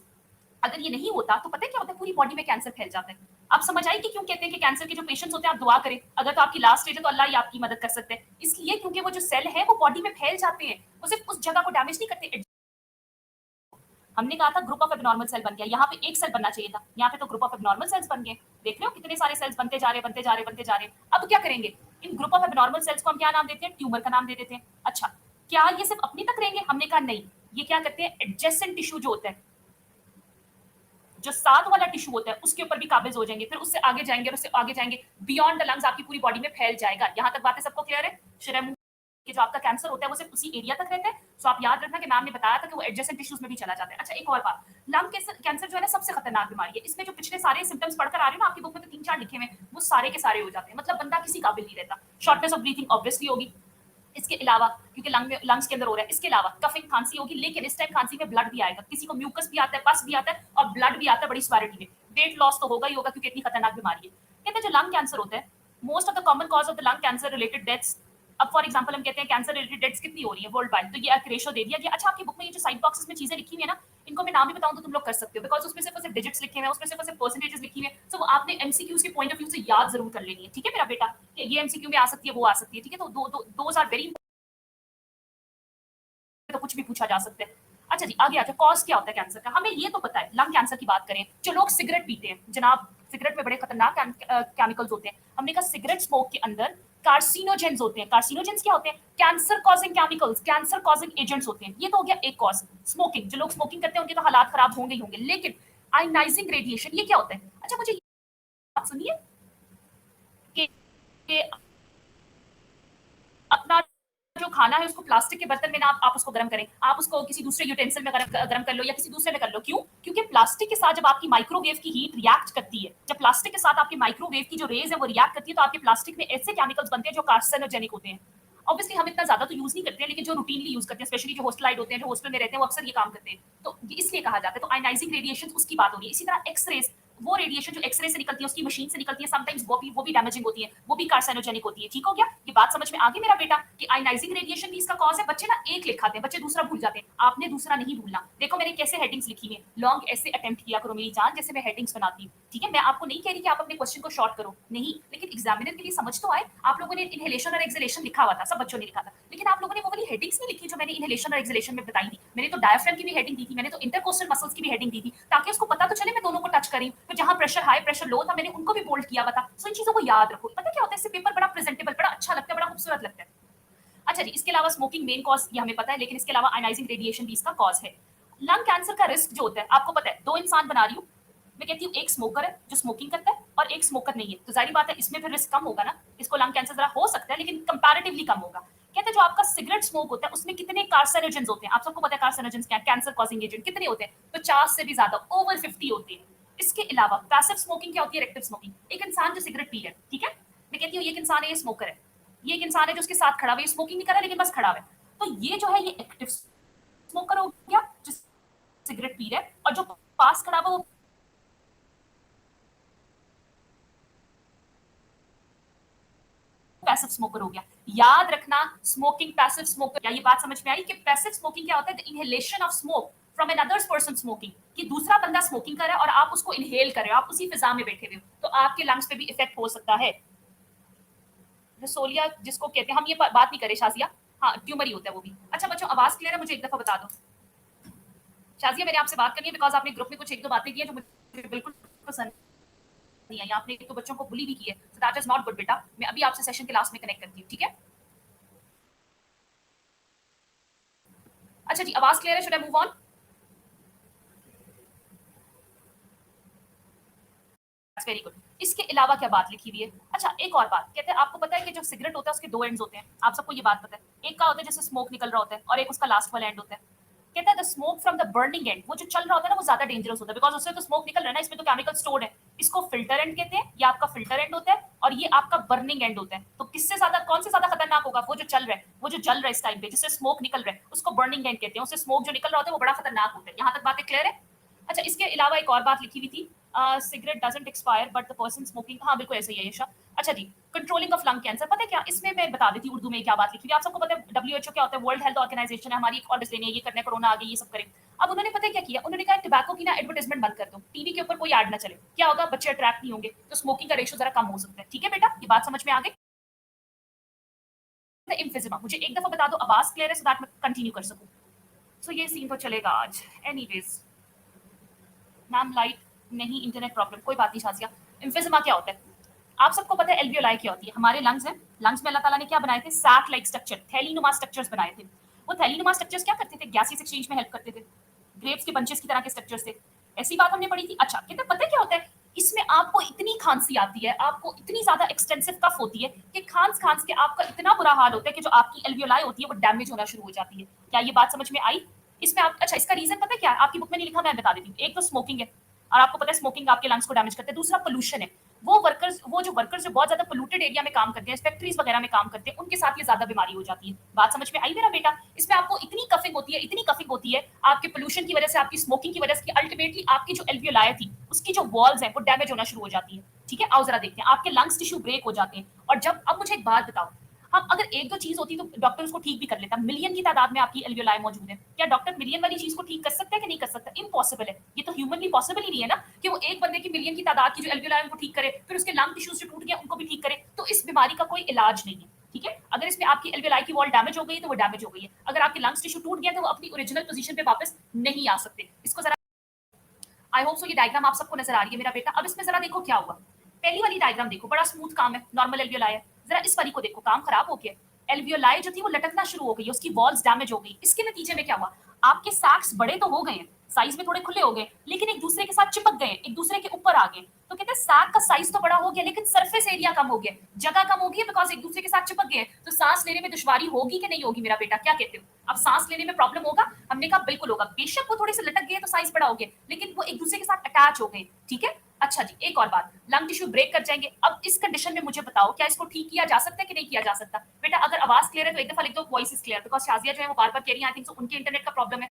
अगर ये नहीं होता तो पता है क्या होता है, पूरी बॉडी में कैंसर फैल जाता है। आप समझ आई कि क्यों कहते हैं कि कैंसर के जो पेशेंट्स होते हैं आप दुआ करें, अगर तो आपकी लास्ट स्टेज है तो अल्लाह ही आपकी मदद कर सकते हैं, इसलिए क्योंकि वो जो सेल है वो बॉडी में फैल जाते हैं, वो सिर्फ उस जगह को डैमेज नहीं करते। हमने कहा था ग्रुप ऑफ एबनॉर्मल सेल बन गया, यहाँ पे एक सेल बनना चाहिए था, यहाँ पे तो ग्रुप ऑफ एबनॉर्मल सेल्स बन गए। देख रहे हो कितने सारे सेल्स बनते जा रहे, बनते जा रहे। अब क्या करेंगे, इन ग्रुप ऑफ एबनॉर्मल सेल्स को हम क्या नाम देते हैं, ट्यूमर का नाम दे देते हैं। अच्छा, क्या ये सिर्फ अपनी तक रहेंगे? हमने कहा नहीं, ये क्या करते हैं, एडजेसेंट टिश्यू जो होता है, जो साथ वाला टिश्यू होता है, उसके ऊपर भी काबिज हो जाएंगे, फिर उससे आगे जाएंगे और उससे आगे जाएंगे, बियॉन्ड द लंग्स आपकी पूरी बॉडी में फैल जाएगा। यहाँ तक बातें सबको क्लियर है? शर्म कि जो आपका कैंसर होता है वो सिर्फ उसी एरिया तक रहता है। सो आप याद रखना कि मैम ने बताया था कि वो एडजेसेंट टिश्यूज में भी चला जाता है। अच्छा, एक और बात, लंग कैंसर जो है ना सबसे खतरनाक बीमारी है। इसमें जो पिछले सारे सिम्टम्स पढ़कर आ रहे हैं ना, आपकी बुक में तो 3-4 लिखे हुए, वो सारे के सारे हो जाते हैं, मतलब बंदा किसी काबिल नहीं रहता। शॉर्टनेस ऑफ ब्रीथिंग ऑब्वियसली होगी, इसके अलावा क्योंकि लंग्स के अंदर हो रहा है, इसके अलावा कफिंग खांसी होगी, लेकिन इस टाइम खांसी में ब्लड भी आएगा, किसी को म्यूकस भी आता है, पस भी आता है और ब्लड भी आता है बड़ी स्वेरिटी में। वेट लॉस तो होगा ही होगा क्योंकि इतनी खतरनाक बीमारी है। कहते हैं जो लंग कैंसर होता है, most of the common cause of the lung cancer related deaths, अब फॉर एग्जांपल हम कहते हैं कैंसर रिलेटेड डेथ्स कितनी हो रही है वर्ल्ड वाइड, तो ये एक रेशो दे दिया गया। अच्छा, आपकी बुक में ये जो साइड बॉक्सेस में चीजें लिखी हुई है ना, इनको मैं नाम भी बताऊं तो तुम लोग कर सकते हो, बिकॉज उसमें सिर्फ डिजिट्स लिखे हुए हैं, उसमें सिर्फ परसेंटेजेस लिखी हुई है, तो आपने एमसीक्यूज के पॉइंट ऑफ व्यू से याद जरूर कर लेनी है, ठीक है मेरा बेटा, कि ये एमसीक्यू में आ सकती है, वो आ सकती है, ठीक है। तो दोज आर वेरी, तो कुछ भी पूछा जा सकता है। अच्छा जी, आगे आजा, कॉज क्या होता है कैंसर का? हमें ये तो पता है, लंग कैंसर की बात करें, जो लोग सिगरेट पीते हैं जनाब, सिगरेट में बड़े खतरनाक केमिकल्स होते हैं। हमने कहा सिगरेट स्मोक के अंदर कार्सिनोजेंस होते हैं। कार्सिनोजेंस क्या होते हैं? Cancer causing chemicals, cancer causing agents होते हैं। ये तो हो गया एक कॉज। स्मोकिंग, जो लोग स्मोकिंग करते हैं उनके तो हालात खराब होंगे ही होंगे, लेकिन आयनाइजिंग रेडिएशन ये क्या होता है? अच्छा, मुझे बात सुनिए कि अपना जो खाना है उसको प्लास्टिक के बर्तन में ना आप उसको गर्म करें, आप उसको किसी दूसरे यूटेंसिल में गर्म कर लो या किसी दूसरे में कर लो। क्यों? क्योंकि प्लास्टिक के साथ जब आपकी माइक्रोवेव की हीट रिएक्ट करती है, जब प्लास्टिक के साथ आपकी माइक्रोवेव की जो रेज है वो रिएक्ट करती है, तो आपके प्लास्टिक में ऐसे केमिकल्स बनते हैं जो कार्सिनोजेनिक होते हैं। ऑब्वियसली हम इतना ज्यादा तो यूज नहीं करते हैं, लेकिन जो रूटीनली यूज करते हैं, स्पेशली जो हॉस्टलाइट होते हैं, जो हॉस्टल में रहते हैं, वो अक्सर ये काम करते हैं, तो इसलिए कहा जाता है। तो आयनाइजिंग रेडिएशन उसकी बात हो रही है। इसी तरह एक्सरेज, वो रेडिएशन जो एक्सरे से निकलती है, उसकी मशीन से निकलती है, समटाइम्स वो भी डैमेजिंग होती है, वो भी कार्सिनोजेनिक होती है। ठीक हो गया? ये बात समझ में आ गई मेरा बेटा कि आयनाइजिंग रेडिएशन भी इसका कॉज है। बच्चे ना एक लिखाते हैं, बच्चे दूसरा भूल जाते हैं, आपने दूसरा नहीं भूलना। देखो मैंने कैसे हेडिंग्स लिखी है, लॉन्ग ऐसे अटेम्प्ट किया करो मेरी जान, जैसे मैं हेडिंग्स बनाती हूँ, ठीक है। मैं आपको नहीं कह रही कि आप अपने क्वेश्चन को शॉर्ट करो, नहीं, लेकिन एग्जामिनर के लिए समझ तो आए। आप लोगों ने इनहेलेशन और एक्सहेलेशन लिखा हुआ था, सब बच्चों ने लिखा था, लेकिन आप लोगों ने वो वाली हेडिंग्स नहीं लिखी जो मैंने इनहेलेशन और एक्सहेलेशन में बताई थी। मैंने तो डायफ्राम की भी हेडिंग दी थी, मैंने तो इंटरकोस्टल मसल्स की भी हेडिंग दी थी, ताकि उसको पता तो चले मैं दोनों को टच करी। तो जहां प्रेशर हाई प्रेशर लो था, मैंने उनको भी बोल्ड किया हुआ था। सो इन चीजों को याद रखो। पता क्या होता है, इससे पेपर बड़ा प्रेजेंटेबल, बड़ा अच्छा लगता है, बड़ा खूबसूरत लगता है। अच्छा जी, इसके अलावा स्मोकिंग मेन कॉज ये हमें पता है, लेकिन इसके अलावा आयनाइजिंग रेडिएशन भी इसका कॉज है। लंग कैंसर का रिस्क जो होता है आपको पता है, दो इंसान बना रही हूँ मैं, कहती हूँ एक स्मोकर है जो स्मोकिंग करता है और एक स्मोकर नहीं है, तो जाहिर बात है इसमें फिर रिस्क कम होगा ना, इसको लंग कैंसर जरा हो सकता है लेकिन कंपैरेटिवली कम होगा। कहते हैं जो आपका सिगरेट स्मोक होता है उसमें कितने कार्सिनोजेंस होते हैं, आप सबको पता है कार्सिनोजेंस क्या, कैंसर कॉजिंग एजेंट कितने होते हैं, 50 से भी ज्यादा, ओवर 50 होते हैं। इसके अलावा पैसिव स्मोकिंग क्या होती है, एक्टिव स्मोकिंग। एक इंसान जो सिगरेट पी रहा है, ठीक है, मैं कहती हूँ एक इंसान है ये स्मोकर है, ये एक इंसान है जो उसके साथ खड़ा हुआ है, स्मोकिंग नहीं कर रहा लेकिन बस खड़ा हुआ है, तो ये जो है ये एक्टिव स्मोकर हो गया जो सिगरेट पी रहा है, और जो पास खड़ा हुआ वो पैसिव स्मोकर हो गया। याद रखना, स्मोकिंग पैसिव स्मोकर, क्या ये बात समझ में आई कि पैसिव स्मोकिंग क्या होता है? The inhalation of smoke from an others person smoking, कि दूसरा बंदा स्मोकिंग कर रहा है और आप उसको इनहेल कर रहे हो, आप उसी फिजा में बैठे हुए हो, तो आपके लंग्स पे भी इफेक्ट हो सकता है। रसोलिया जिसको कहते हैं, हम ये बात नहीं करें शाजिया, हाँ ट्यूमर ही होता है वो भी। अच्छा बच्चों, आवाज क्लियर है? मुझे एक दफा बता दो। शाजिया मैंने आपसे बात करनी है बिकॉज आपने ग्रुप में कुछ एक दो बातें की है जो मुझे बिल्कुल पसंद नहीं आई। आपने एक तो बच्चों को बुली भी की है, so that is not good बेटा। मैं अभी आपसे सेशन के लास्ट में कनेक्ट करती हूँ, ठीक है? अच्छा जी, आवाज क्लियर है? Should I move on? Very good. इसके अलावा क्या बात लिखी हुई है? अच्छा एक और बात, कहते हैं आपको पता है कि जो सिगरेट होता है उसके दो एंड्स होते हैं, आप सबको ये बात पता है। एक का होता है जैसे स्मोक निकल रहा होता है, और एक उसका लास्ट वाला एंड होता है। कहता है the smoke from the burning and, वो जो चल रहा होता है ना वो ज्यादा डेंजरस होता है, बिकॉज उससे तो स्मोक निकल रहा है ना, इसमें तो केमिकल स्टोर्ड है। इसको फिल्टर एंड कहते हैं, ये आपका फिल्टर एंड होता है, और ये आपका बर्निंग एंड होता है। तो किससे ज्यादा, कौन से ज्यादा खतरनाक होगा? वो जो चल रहा है, वो जो जल रहा है इस टाइम पे, जिससे स्मोक निकल रहा है, उसको बर्निंग एंड कहते हैं। उससे स्मोक जो निकल रहा होता है वो बड़ा खतरनाक होता है। यहाँ तक बातें क्लियर है? अच्छा, इसके अलावा एक और बात लिखी हुई थी, cigarette doesn't expire but the person smoking, हाँ बिल्कुल ऐसे ही है यशा। अच्छा जी, कंट्रोलिंग ऑफ लंग कैंसर, पता है क्या इसमें मैं बता देती हूँ उर्दू में क्या बात लिखी हुई है। आप सबको पता है WHO क्या होता है? वर्ल्ड हेल्थ ऑर्गेनाइजेशन है हमारी, एक और लेने ये करने, कोरोना आ गई ये सब करें। अब उन्होंने पता है क्या किया? उन्होंने कहा टोबैको की ना एडवर्टाइजमेंट बंद कर दो, टीवी के ऊपर कोई ऐड ना चले। क्या होगा? बच्चे अट्रैक्ट नहीं होंगे, तो स्मोकिंग का रेशो जरा कम हो सकता है। ठीक है बेटा, ये बात समझ में आ गई? एम्फिजिमा, मुझे एक दफा बता दो, आवाज क्लियर है, सो दैट मैं कंटिन्यू कर सकूं। सो ये सीन तो चलेगा आज। एनीवेज मैम, लाइट नहीं, इंटरनेट प्रॉब्लम, कोई बात नहीं शाजिया। एम्फिजिमा क्या होता है? आप सबको पता है एल्वियोलाई क्या होती है? हमारे लंग्स हैं, लंग्स में अल्लाह ताला ने क्या बनाए थे? सैक लाइक स्ट्रक्चर, थैलीनुमा स्ट्रक्चर्स बनाए थे। वो थैलीनुमा स्ट्रक्चर्स क्या करते थे? गैसेस एक्सचेंज में हेल्प करते थे, ग्रेप्स के बंचेस की तरह के स्ट्रक्चर्स थे। ऐसी बात हमने पढ़ी थी। अच्छा, कहते पता है क्या होता है? इसमें आपको इतनी खांसी आती है, आपको इतनी ज्यादा एक्सटेंसिव कफ होती है कि खांस खांस के आपका इतना बुरा हाल होता है कि जो आपकी एल्वियोलाई होती है वो डैमेज होना शुरू हो जाती है। क्या ये बात समझ में आई? इसमें आप, अच्छा इसका रीजन पता है क्या है? आपकी बुक में नहीं लिखा, मैं बता देती हूँ। एक तो स्मोकिंग है, और आपको पता है स्मोकिंग आपके लंग्स को डैमेज करते हैं। दूसरा पोल्यूशन है, वो जो वर्कर्स जो बहुत ज्यादा पोल्यूटेड एरिया में काम करते हैं, फैक्ट्रीज वगैरह में काम करते हैं, उनके साथ ये ज्यादा बीमारी हो जाती है। बात समझ में आई मेरा बेटा? इसमें आपको इतनी कफिंग होती है, इतनी कफिंग होती है आपके पोल्यूशन की वजह से, आपकी स्मोकिंग की वजह से, अल्टीमेटली आपकी जो एल्वियोलाई थी उसकी जो वॉल्स है वो डैमेज होना शुरू हो जाती है। ठीक है, आओ जरा देखते हैं, आपके लंग्स टिश्यू ब्रेक हो जाते हैं। और जब, अब मुझे एक बात बताओ, हम अगर एक दो चीज होती तो डॉक्टर उसको ठीक भी कर लेता, मिलियन की तादाद में आपकी एल्वियोलाई मौजूद है, क्या डॉक्टर मिलियन वाली चीज को ठीक कर सकता है कि नहीं कर सकता? इम्पॉसिबल है, ये तो ह्यूमनली पॉसिबल ही नहीं है ना कि वो एक बंदे की मिलियन की तादाद की जो एल्वियोलाई उनको ठीक करे, फिर उसके लंग टिश्यूज जो टूट गए उनको भी ठीक करे। तो इस बीमारी का कोई इलाज नहीं है। ठीक है, अगर इसमें आपकी एल्वियोलाई की वॉल डैमेज हो गई तो वो डैमेज हो गई है, अगर आपके लंग्स टिश्यू टूट गया तो वो अपनी ओरिजिनल पोजीशन पे वापस नहीं आ सकते। इसको जरा, आई होप सो ये डायग्राम आप सबको नजर आ रही है मेरा बेटा। अब इसमें जरा देखो क्या हुआ। पहली वाली डायग्राम देखो, बड़ा स्मूथ काम है, नॉर्मल एल्वियोलाई है। जरा इस वाली को देखो, काम खराब हो गया। एल्वियोलाई जो थी वो लटकना शुरू हो गई, उसकी वॉल्स डैमेज हो गई। इसके नतीजे में क्या हुआ? आपके सैक्स बड़े तो हो गए हैं, साइज में थोड़े खुले हो गए, लेकिन एक दूसरे के साथ चिपक गए, एक दूसरे के ऊपर आ गए। तो कहते हैं सैक का साइज तो बड़ा हो गया लेकिन सरफेस एरिया कम हो गया, जगह कम हो गई, बिकॉज एक दूसरे के साथ चिपक गए। तो सांस लेने में दुश्वारी होगी कि नहीं होगी मेरा बेटा? क्या कहते हो? अब सांस लेने में प्रॉब्लम होगा? हमने कहा बिल्कुल होगा। बेशक वो थोड़े से लटक गए तो साइज बड़ा हो गया, लेकिन वो एक दूसरे के साथ अटैच हो गए। ठीक है, अच्छा जी, एक और बात, लंग टिश्यू ब्रेक कर जाएंगे। अब इस कंडीशन में मुझे बताओ क्या इसको ठीक किया जा सकता है कि नहीं किया जा सकता? बेटा अगर आवाज क्लियर है तो एक दफा लिख दो voice is clear, because Shazia जो है वो बार बार कह रही है, आई थिंक उनके इंटरनेट का प्रॉब्लम है।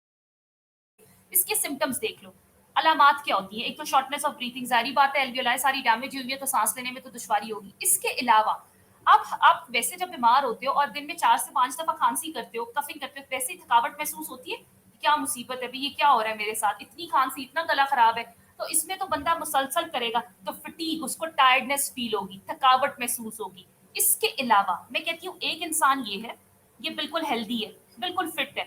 इसके सिम्टम्स देख लो, अलामात क्या होती है? एक तो शॉर्टनेस ऑफ ब्रीथिंग, जारी बात है एल्वियोलाई सारी डैमेज हुई है तो सांस लेने में तो दुश्वारी होगी। इसके अलावा आप वैसे जब बीमार होते हो और दिन में 4 से 5 दफा खांसी करते हो, कफिंग करते हो, वैसे ही थकावट महसूस होती है। क्या मुसीबत है भाई, ये क्या हो रहा है मेरे साथ, इतनी खांसी, इतना गला खराब है। तो इसमें तो बंदा मुसलसल करेगा तो फटीग, उसको टायर्डनेस फील होगी, थकावट महसूस होगी। इसके अलावा मैं कहती हूँ एक इंसान ये है, ये बिल्कुल हेल्दी है, बिल्कुल फिट है।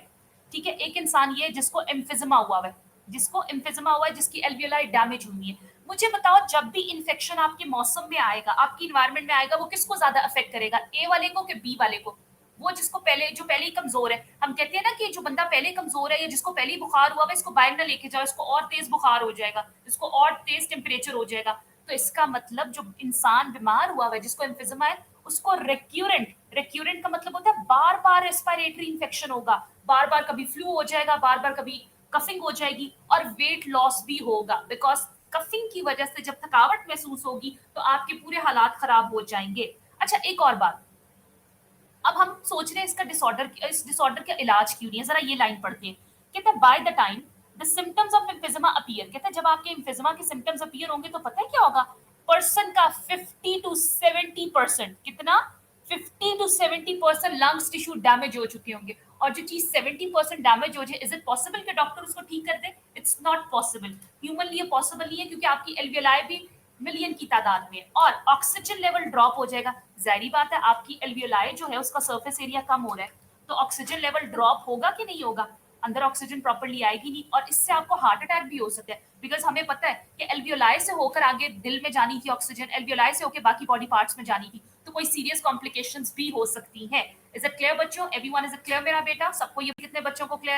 ठीक है, एक इंसान ये जिसको एम्फिजिमा हुआ है, जिसको एम्फिजिमा हुआ है, जिसकी एल्वियोलाई डैमेज हुई है। मुझे बताओ जब भी इन्फेक्शन आपके मौसम में आएगा, आपकी इन्वायरमेंट में आएगा, वो किसको ज्यादा अफेक्ट करेगा? ए वाले को कि बी वाले को? वो जिसको पहले, जो पहले ही कमजोर है। हम कहते हैं ना कि जो बंदा पहले कमजोर है या जिसको पहले ही बुखार हुआ है, इसको बाहर ना लेके जाओ, इसको और तेज बुखार हो जाएगा, इसको और तेज टेम्परेचर हो जाएगा। तो इसका मतलब जो इंसान बीमार हुआ है, जिसको एम्फिजिमा है, उसको रेक्यूरेंट, रेक्यूरेंट का मतलब होता है बार बार रेस्पिरेटरी इंफेक्शन होगा, बार बार कभी फ्लू हो जाएगा, बार बार कभी कफिंग हो जाएगी, और वेट लॉस भी होगा, बिकॉज कफिंग की वजह से जब थकावट महसूस होगी तो आपके पूरे हालात खराब हो जाएंगे। अच्छा एक और बात, अब हम सोच रहे हैं इसका डिसऑर्डर, इस डिसऑर्डर का इलाज क्यों नहीं है, जरा ये लाइन पढ़ते हैं। कहता है by the time the symptoms of emphysema appear, कहता है जब आपके एम्फिजिमा के सिम्टम्स अपीयर होंगे तो पता है क्या होगा, पर्सन का 50 to 70%, कितना 50 to 70% लंग्स टिश्यू डैमेज हो चुके होंगे। और जो चीज 70% डैमेज हो जाए, इज इट पॉसिबल कि डॉक्टर उसको ठीक कर दे? इट्स नॉट पॉसिबल, ह्यूमनली ये पॉसिबल नहीं है, क्योंकि आपकी एल्वियोलाई भी मिलियन की तादाद में, और ऑक्सीजन लेवल ड्रॉप हो जाएगा। जाहिर बात है आपकी एल्वियोलाई जो है उसका सरफेस एरिया कम हो रहा है, तो ऑक्सीजन लेवल ड्रॉप होगा कि नहीं होगा, अंदर ऑक्सीजन प्रॉपर्ली आएगी नहीं, और इससे आपको हार्ट अटैक भी हो सकता है। बिकॉज हमें पता है कि एल्वियोलाई से होकर आगे दिल में जानी थी ऑक्सीजन, एल्वियोलाई से होकर बाकी बॉडी पार्ट्स में जानी थी, तो कोई सीरियस कॉम्प्लिकेशंस भी हो सकती हैं। इज इट क्लियर बच्चों? एवरीवन इज इट क्लियर मेरा बेटा? सबको ये कितने बच्चों को क्लियर